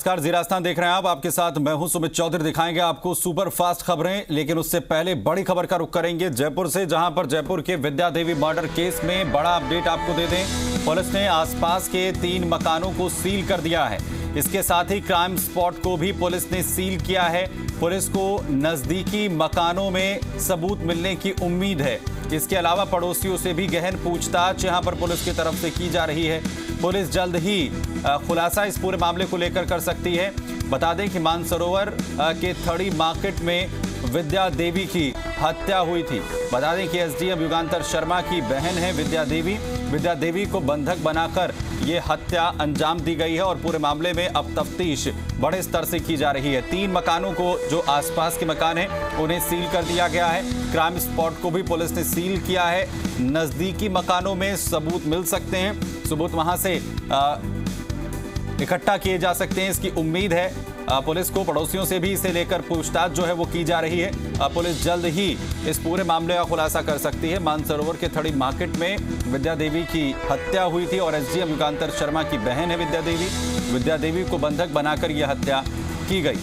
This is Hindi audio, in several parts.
नमस्कार, जी राजस्थान देख रहे हैं आप। आपके साथ मैं हूं सुमित चौधरी। दिखाएंगे आपको सुपर फास्ट खबरें, लेकिन उससे पहले बड़ी खबर का रुख करेंगे जयपुर से, जहां पर जयपुर के विद्या देवी मर्डर केस में बड़ा अपडेट आपको दे दें। पुलिस ने आसपास के 3 मकानों को सील कर दिया है। इसके साथ ही क्राइम स्पॉट को भी पुलिस ने सील किया है। पुलिस को नजदीकी मकानों में सबूत मिलने की उम्मीद है। इसके अलावा पड़ोसियों से भी गहन पूछताछ यहां पर पुलिस की तरफ से की जा रही है। पुलिस जल्द ही खुलासा इस पूरे मामले को लेकर कर सकती है। बता दें कि मानसरोवर के थड़ी मार्केट में विद्या देवी की हत्या हुई थी। बता दें कि एसडीएम युगांतर शर्मा की बहन है विद्या देवी। विद्या देवी को बंधक बनाकर ये हत्या अंजाम दी गई है और पूरे मामले में अब तफ्तीश बड़े स्तर से की जा रही है। 3 मकानों को, जो आसपास के मकान हैं, उन्हें सील कर दिया गया है। क्राइम स्पॉट को भी पुलिस ने सील किया है। नजदीकी मकानों में सबूत मिल सकते हैं, सबूत वहां से इकट्ठा किए जा सकते हैं, इसकी उम्मीद है। पुलिस को पड़ोसियों से भी इसे लेकर पूछताछ जो है वो की जा रही है। पुलिस जल्द ही इस पूरे मामले का खुलासा कर सकती है। मानसरोवर के थड़ी मार्केट में विद्या देवी की हत्या हुई थी और एसडीएम युगांतर शर्मा की बहन है विद्या देवी। विद्या देवी को बंधक बनाकर यह हत्या की गई।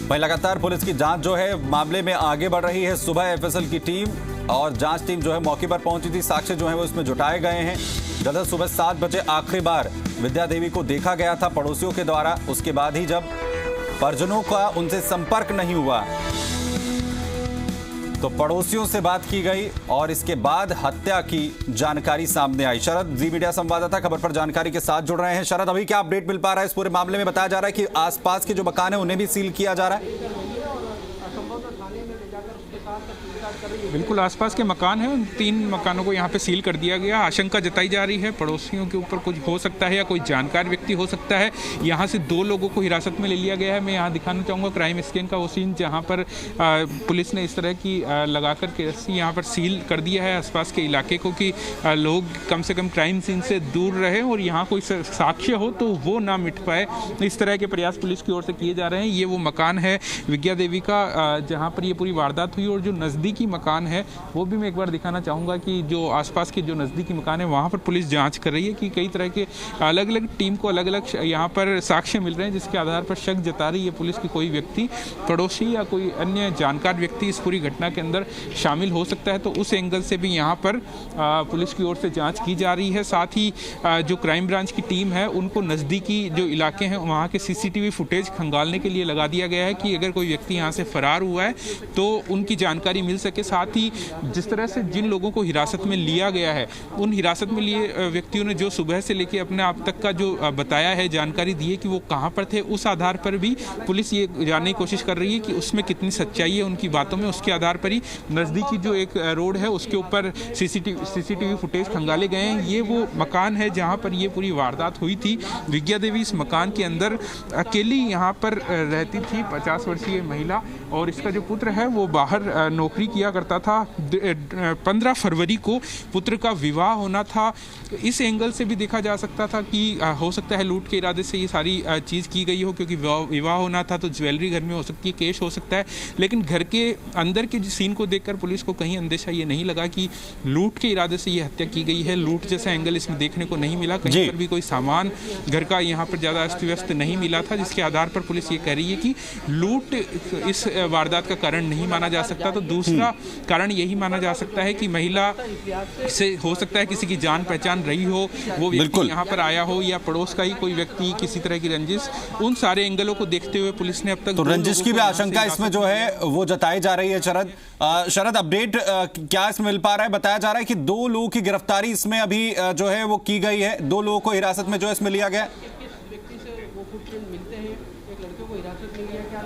वहीं लगातार पुलिस की जांच जो है मामले में आगे बढ़ रही है। सुबह एफएसएल की टीम और जांच टीम जो है मौके पर पहुंची थी। साक्ष्य जो है वो इसमें जुटाए गए हैं। दरअसल सुबह 7 बजे आखिरी बार विद्या देवी को देखा गया था पड़ोसियों के द्वारा। उसके बाद ही जब परिजनों का उनसे संपर्क नहीं हुआ तो पड़ोसियों से बात की गई और इसके बाद हत्या की जानकारी सामने आई। शरद, जी मीडिया संवाददाता, खबर पर जानकारी के साथ जुड़ रहे हैं। शरद, अभी क्या अपडेट मिल पा रहा है इस पूरे मामले में? बताया जा रहा है कि आसपास के जो मकान है उन्हें भी सील किया जा रहा है। बिल्कुल, आसपास के मकान हैं, उन 3 मकानों को यहाँ पे सील कर दिया गया। आशंका जताई जा रही है पड़ोसियों के ऊपर कुछ हो सकता है या कोई जानकार व्यक्ति हो सकता है। यहाँ से 2 लोगों को हिरासत में ले लिया गया है। मैं यहाँ दिखाना चाहूँगा क्राइम स्कैन का वो सीन, जहाँ पर पुलिस ने इस तरह की लगा कर के रस्सी यहाँ पर सील कर दिया है आसपास के इलाके को, कि लोग कम से कम क्राइम सीन से दूर रहे और यहाँ कोई साक्ष्य हो तो वो ना मिट पाए। इस तरह के प्रयास पुलिस की ओर से किए जा रहे हैं। ये वो मकान है विद्या देवी का जहाँ पर ये पूरी वारदात हुई, और जो नज़दीकी मकान है वो भी मैं एक बार दिखाना चाहूँगा कि जो आसपास के जो नज़दीकी मकान है वहाँ पर पुलिस जांच कर रही है कि कई तरह के अलग अलग टीम को अलग अलग यहाँ पर साक्ष्य मिल रहे हैं, जिसके आधार पर शक जता रही है पुलिस की कोई व्यक्ति पड़ोसी या कोई अन्य जानकार व्यक्ति इस पूरी घटना के अंदर शामिल हो सकता है। तो उस एंगल से भी यहाँ पर पुलिस की ओर से जाँच की जा रही है। साथ ही जो क्राइम ब्रांच की टीम है उनको नज़दीकी जो इलाके हैं वहाँ के CCTV फुटेज खंगालने के लिए लगा दिया गया है कि अगर कोई व्यक्ति यहाँ से फरार हुआ है तो उनकी जानकारी मिल सके। साथ ही जिस तरह से जिन लोगों को हिरासत में लिया गया है, उन हिरासत में लिए व्यक्तियों ने जो सुबह से लेकर अपने आप तक का जो बताया है, जानकारी दी है कि वो कहां पर थे, उस आधार पर भी पुलिस ये जानने की कोशिश कर रही है कि उसमें कितनी सच्चाई है उनकी बातों में। उसके आधार पर ही नज़दीकी जो एक रोड है उसके ऊपर CCTV फुटेज खंगाले गए हैं। ये वो मकान है जहाँ पर ये पूरी वारदात हुई थी। विद्या देवी इस मकान के अंदर अकेली यहाँ पर रहती थी, 50 वर्षीय महिला, और इसका जो पुत्र है वो बाहर नौकरी किया करता था। 15 फरवरी को पुत्र का विवाह होना था। इस एंगल से भी देखा जा सकता था कि हो सकता है लूट के इरादे से ये सारी चीज़ की गई हो, क्योंकि विवाह होना था तो ज्वेलरी घर में हो सकती है, कैश हो सकता है। लेकिन घर के अंदर के सीन को देखकर पुलिस को कहीं अंदेशा ये नहीं लगा कि लूट के इरादे से ये हत्या की गई है। लूट जैसा एंगल इसमें देखने को नहीं मिला। कहीं पर भी कोई सामान घर का यहाँ पर ज़्यादा अस्त व्यस्त नहीं मिला था, जिसके आधार पर पुलिस ये कह रही है कि लूट इस वारदात का कारण नहीं माना जा सकता। तो दूसरा कारण यही माना जा सकता है कि महिला से हो सकता है किसी की जान पहचान रही हो, वो व्यक्ति यहाँ पर आया हो, या पड़ोस का ही कोई व्यक्ति, किसी तरह की रंजिश। उन सारे एंगलों को देखते हुए पुलिस ने अब तक तो रंजिश की भी आशंका इसमें जो है वो जताई जा रही है। शरद, अपडेट क्या इसमें मिल पा रहा है? बताया जा रहा है कि 2 लोगों की गिरफ्तारी इसमें अभी जो है वो की गई है। 2 लोगों को हिरासत में जो है इसमें लिया गया।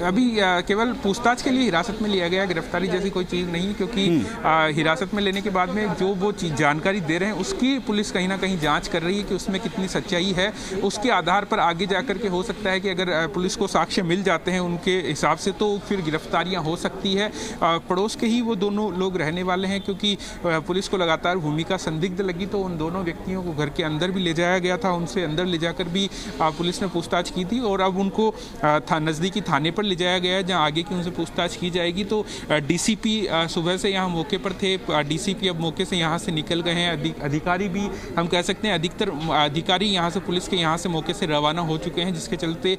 अभी केवल पूछताछ के लिए हिरासत में लिया गया, गिरफ्तारी जैसी कोई चीज़ नहीं, क्योंकि हिरासत में लेने के बाद में जो वो चीज़ जानकारी दे रहे हैं उसकी पुलिस कहीं ना कहीं जांच कर रही है कि उसमें कितनी सच्चाई है। उसके आधार पर आगे जाकर के हो सकता है कि अगर पुलिस को साक्ष्य मिल जाते हैं उनके हिसाब से तो फिर गिरफ्तारियाँ हो सकती है। पड़ोस के ही वो दोनों लोग रहने वाले हैं, क्योंकि पुलिस को लगातार भूमिका संदिग्ध लगी तो उन दोनों व्यक्तियों को घर के अंदर भी ले जाया गया था। उनसे अंदर ले जाकर भी पुलिस ने पूछताछ की थी और अब उनको नज़दीकी थाने पर ले जाया गया है, जहां आगे की उनसे पूछताछ की जाएगी। तो डीसीपी सुबह से यहाँ मौके पर थे, डीसीपी अब मौके से यहाँ से निकल गए हैं। अधिकारी भी हम कह सकते हैं, अधिकतर अधिकारी यहाँ से पुलिस के यहाँ से मौके से रवाना हो चुके हैं, जिसके चलते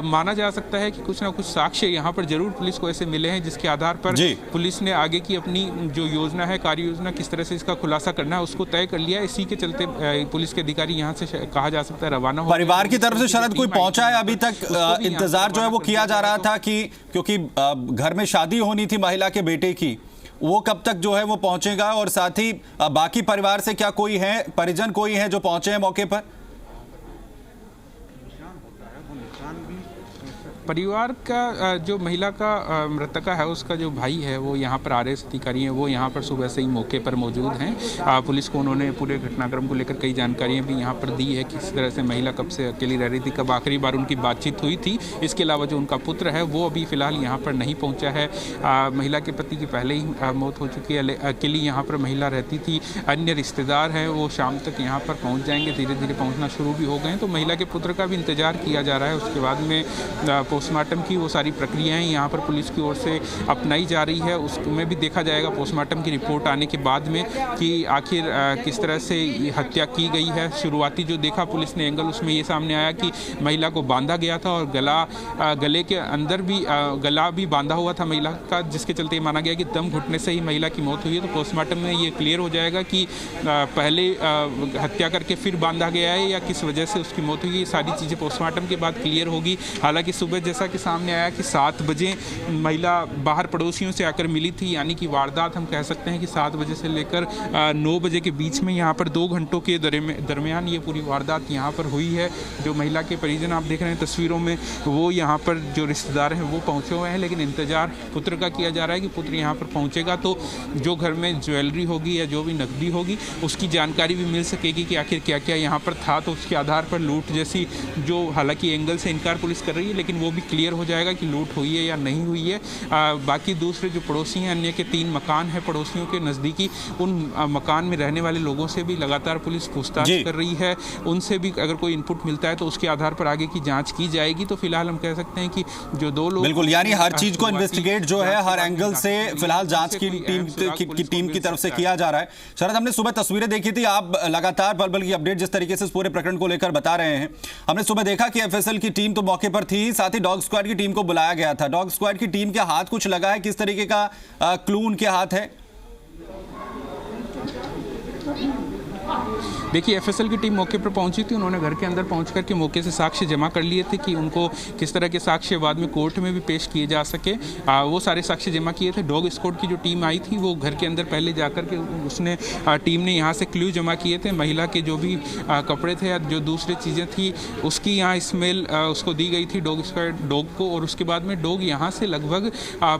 माना जा सकता है कि कुछ ना कुछ साक्ष्य यहाँ पर जरूर पुलिस को ऐसे मिले हैं, जिसके आधार पर पुलिस ने आगे की अपनी जो योजना है, कार्य योजना, किस तरह से इसका खुलासा करना है, उसको तय कर लिया। इसी के चलते पुलिस के अधिकारी यहाँ से कहा जा सकता है रवाना हो। परिवार की तरफ से शरद कोई पहुंचा है अभी तक? इंतजार जो है वो किया जा रहा था कि क्योंकि घर में शादी होनी थी महिला के बेटे की, वो कब तक जो है वो पहुंचेगा? और साथ ही बाकी परिवार से क्या कोई है, परिजन कोई है जो पहुंचे हैं मौके पर? परिवार का जो महिला का मृतका है, उसका जो भाई है, वो यहाँ पर आरएएस अधिकारी हैं, वो यहाँ पर सुबह से ही मौके पर मौजूद हैं। पुलिस को उन्होंने पूरे घटनाक्रम को लेकर कई जानकारियाँ भी यहाँ पर दी है, किस तरह से महिला कब से अकेली रह रही थी, कब आखिरी बार उनकी बातचीत हुई थी। इसके अलावा जो उनका पुत्र है वो अभी फिलहाल यहाँ पर नहीं पहुँचा है। महिला के पति की पहले ही मौत हो चुकी है, अकेली यहाँ पर महिला रहती थी। अन्य रिश्तेदार हैं वो शाम तक यहाँ पर पहुँच जाएंगे, धीरे धीरे पहुँचना शुरू भी हो गए हैं। तो महिला के पुत्र का भी इंतजार किया जा रहा है। उसके बाद में पोस्टमार्टम की वो सारी प्रक्रियाएं यहाँ पर पुलिस की ओर से अपनाई जा रही है। उसमें भी देखा जाएगा पोस्टमार्टम की रिपोर्ट आने के बाद में कि आखिर किस तरह से हत्या की गई है। शुरुआती जो देखा पुलिस ने एंगल, उसमें ये सामने आया कि महिला को बांधा गया था और गले के अंदर भी गला भी बांधा हुआ था महिला का, जिसके चलते माना गया कि दम घुटने से ही महिला की मौत हुई है। तो पोस्टमार्टम में ये क्लियर हो जाएगा कि पहले हत्या करके फिर बांधा गया है या किस वजह से उसकी मौत हुई है। ये सारी चीज़ें पोस्टमार्टम के बाद क्लियर होगी। हालांकि सुबह जैसा कि सामने आया कि 7 बजे महिला बाहर पड़ोसियों से आकर मिली थी, यानी कि वारदात हम कह सकते हैं कि 7 बजे से लेकर 9 बजे के बीच में यहाँ पर 2 घंटों के दरमियान ये पूरी वारदात यहाँ पर हुई है। जो महिला के परिजन आप देख रहे हैं तस्वीरों में, वो यहाँ पर जो रिश्तेदार हैं वो पहुँचे हुए हैं, लेकिन इंतजार पुत्र का किया जा रहा है कि पुत्र यहाँ पर पहुँचेगा तो जो घर में ज्वेलरी होगी या जो भी नकदी होगी उसकी जानकारी भी मिल सकेगी कि आखिर क्या क्या यहाँ पर था। तो उसके आधार पर लूट जैसी जो, हालांकि एंगल से इनकार पुलिस कर रही है, लेकिन वो भी क्लियर हो जाएगा कि लूट हुई है या नहीं हुई है। बाकी दूसरे जो पड़ोसी हैं, अन्य के 3 मकान हैं पड़ोसियों के नज़दीकी, उन मकान में रहने वाले लोगों से भी लगातार पुलिस पूछताछ कर रही है। उनसे भी अगर कोई इनपुट मिलता है तो उसके आधार पर आगे की जांच की जाएगी। तो फिलहाल हम कह सकते हैं कि जो 2 लोग, बिल्कुल, यानी हर चीज को इन्वेस्टिगेट जो है हर एंगल से फिलहाल जांच की टीम की तरफ से किया जा रहा है। शरद, हमने सुबह तस्वीरें देखी थी, आप लगातार पल-पल की अपडेट जिस तरीके से इस पूरे प्रकरण को लेकर बता रहे हैं, हमने सुबह देखा कि एफएसएल की टीम तो मौके पर थी, साथ ही डॉग स्क्वाड की टीम को बुलाया गया था। डॉग स्क्वाड की टीम के हाथ कुछ लगा है? किस तरीके का क्लू उनके हाथ है? देखिए, एफएसएल की टीम मौके पर पहुंची थी। उन्होंने घर के अंदर पहुंच करके मौके से साक्ष्य जमा कर लिए थे कि उनको किस तरह के साक्ष्य बाद में कोर्ट में भी पेश किए जा सके। वो सारे साक्ष्य जमा किए थे। डॉग स्क्वाड की जो टीम आई थी वो घर के अंदर पहले जाकर के उसने टीम ने यहाँ से क्लू जमा किए थे। महिला के जो भी कपड़े थे या जो दूसरी चीज़ें थी उसकी यहाँ स्मेल उसको दी गई थी डॉग स्क्वाड डॉग को। और उसके बाद में डॉग यहाँ से लगभग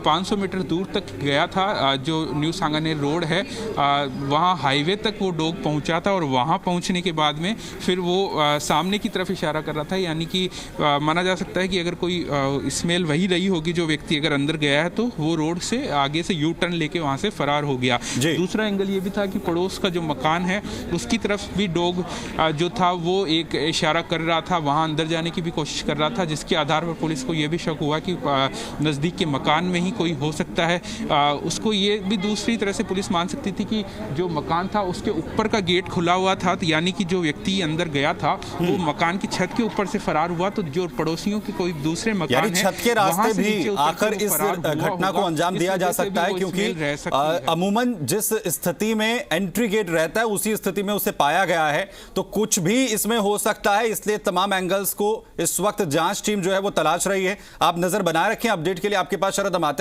500 मीटर दूर तक गया था। जो न्यू सांगानेर रोड है वहाँ हाईवे तक वो डॉग पहुँचा था और वहाँ पहुंचने के बाद में फिर वो सामने की तरफ इशारा कर रहा था, यानी कि माना जा सकता है कि अगर कोई स्मेल वही रही होगी, जो व्यक्ति अगर अंदर गया है तो वो रोड से आगे से यू टर्न लेके वहां से फरार हो गया। दूसरा एंगल ये भी था कि पड़ोस का जो मकान है उसकी तरफ भी डॉग जो था वो एक इशारा कर रहा था, वहां अंदर जाने की भी कोशिश कर रहा था, जिसके आधार पर पुलिस को ये भी शक हुआ कि नज़दीक के मकान में ही कोई हो सकता है। उसको ये भी दूसरी तरह से पुलिस मान सकती थी कि जो मकान था उसके ऊपर का गेट खुला हुआ था, यानी कि जो व्यक्ति अंदर गया था वो मकान की छत के ऊपर से फरार हुआ। तो जो पड़ोसियों के कोई दूसरे मकान है, छत के रास्ते भी आकर इस घटना को अंजाम दिया जा सकता है, क्योंकि अमूमन जिस स्थिति में एंट्री गेट रहता है उसी स्थिति में उसे पाया गया है, तो कुछ भी इसमें हो सकता है। इसलिए तमाम एंगल्स को इस वक्त जांच टीम जो है वो तलाश रही है। आप नजर बनाए रखें। अपडेट के लिए आपके पास शरद हम आते हैं।